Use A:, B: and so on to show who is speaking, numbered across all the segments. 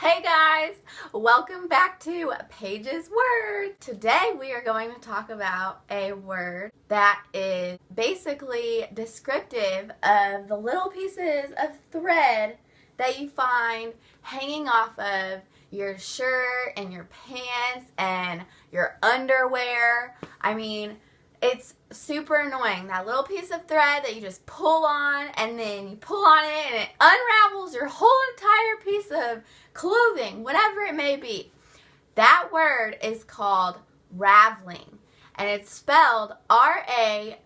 A: Hey guys, welcome back to Paige's Word. Today we are going to talk about a word that is basically descriptive of the little pieces of thread that you find hanging off of your shirt and your pants and your underwear. It's super annoying, that little piece of thread that you just pull on and then you pull on it and it unravels your whole entire piece of clothing, whatever it may be. That word is called raveling, and it's spelled R-A-V-E-L-I-N-G.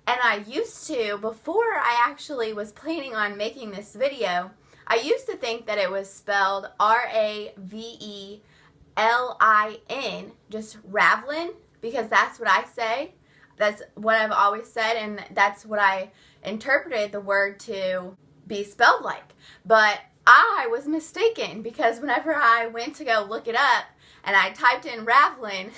A: And I used to, before I actually was planning on making this video, I used to think that it was spelled R-A-V-E-L-I-N, just raveling, because that's what I say. That's what I've always said, and that's what I interpreted the word to be spelled like. But I was mistaken, because whenever I went to go look it up and I typed in raveling,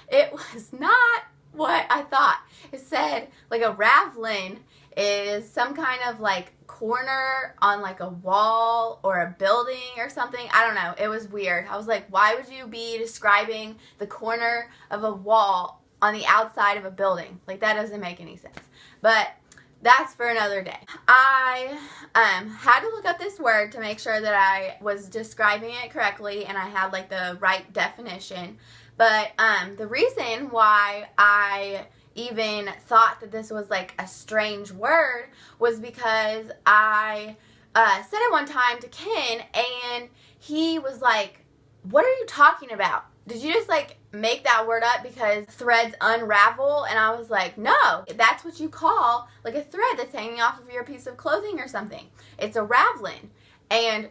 A: it was not what I thought. It said like a raveling is some kind of like corner on like a wall or a building or something. I don't know. It was weird. I was like, why would you be describing the corner of a wall on the outside of a building? Like, that doesn't make any sense. But that's for another day. I had to look up this word to make sure that I was describing it correctly and I had like the right definition. But the reason why I even thought that this was like a strange word was because I said it one time to Ken, and he was like, what are you talking about? Did you just like make that word up because threads unravel? And I was like, no, that's what you call like a thread that's hanging off of your piece of clothing or something. It's a raveling. And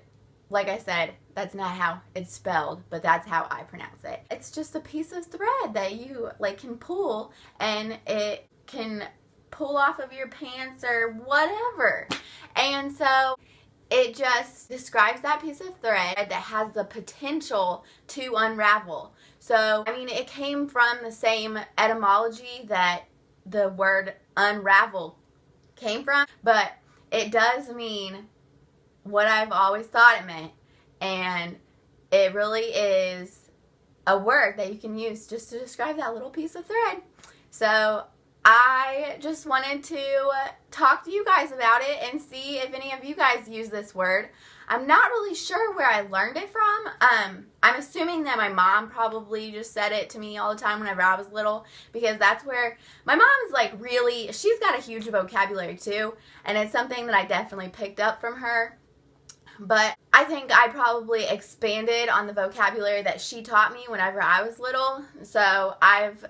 A: like I said, that's not how it's spelled, but that's how I pronounce it. It's just a piece of thread that you like can pull, and it can pull off of your pants or whatever. And so it just describes that piece of thread that has the potential to unravel. So, it came from the same etymology that the word unravel came from, but it does mean what I've always thought it meant, and it really is a word that you can use just to describe that little piece of thread. So I just wanted to talk to you guys about it and see if any of you guys use this word. I'm not really sure where I learned it from. I'm assuming that my mom probably just said it to me all the time whenever I was little, because that's where my mom is like really, she's got a huge vocabulary too, and it's something that I definitely picked up from her. But I think I probably expanded on the vocabulary that she taught me whenever I was little. So I've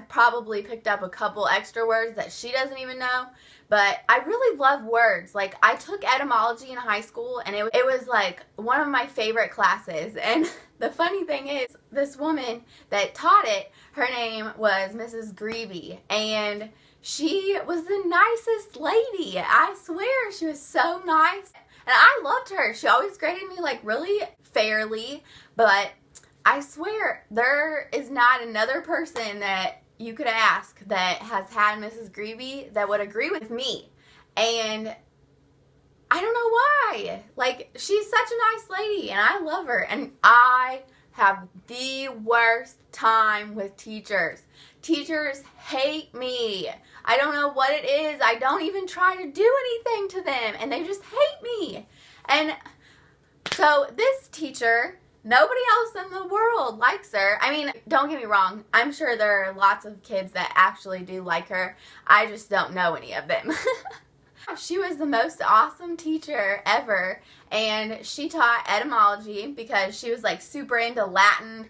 A: probably picked up a couple extra words that she doesn't even know. But I really love words. Like, I took etymology in high school, and it was like one of my favorite classes. And the funny thing is, this woman that taught it, her name was Mrs. Greeby, and she was the nicest lady. I swear, she was so nice. And I loved her. She always graded me like really fairly, but I swear there is not another person that you could ask that has had Mrs. Greeby that would agree with me. And I don't know why. Like, she's such a nice lady, and I love her. And I have the worst time with teachers. Teachers hate me. I don't know what it is. I don't even try to do anything to them, and they just hate me. And so this teacher, nobody else in the world likes her. Don't get me wrong. I'm sure there are lots of kids that actually do like her. I just don't know any of them. She was the most awesome teacher ever, and she taught etymology because she was like super into Latin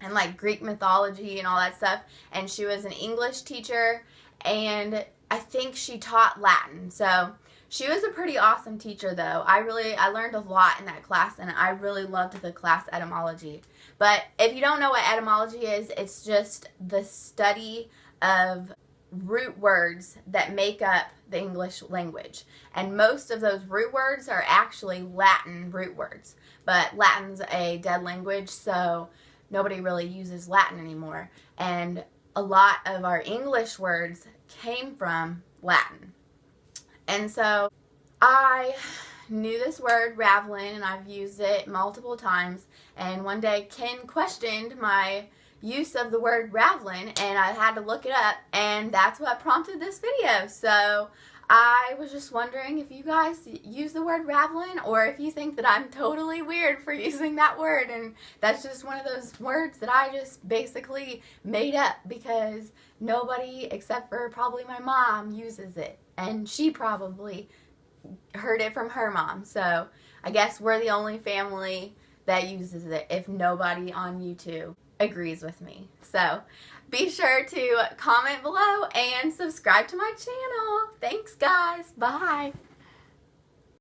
A: and like Greek mythology and all that stuff. And she was an English teacher, and I think she taught Latin. So she was a pretty awesome teacher, though. I learned a lot in that class, and I really loved the class etymology. But if you don't know what etymology is, it's just the study of root words that make up the English language. And most of those root words are actually Latin root words. But Latin's a dead language, so nobody really uses Latin anymore. And a lot of our English words came from Latin. And so I knew this word, Raveling, and I've used it multiple times. And one day Ken questioned my use of the word Raveling, and I had to look it up, and that's what prompted this video. So I was just wondering if you guys use the word Raveling, or if you think that I'm totally weird for using that word, and that's just one of those words that I just basically made up because nobody except for probably my mom uses it, and she probably heard it from her mom. So I guess we're the only family that uses it if nobody on YouTube agrees with me. So be sure to comment below and subscribe to my channel. Thanks guys. Bye.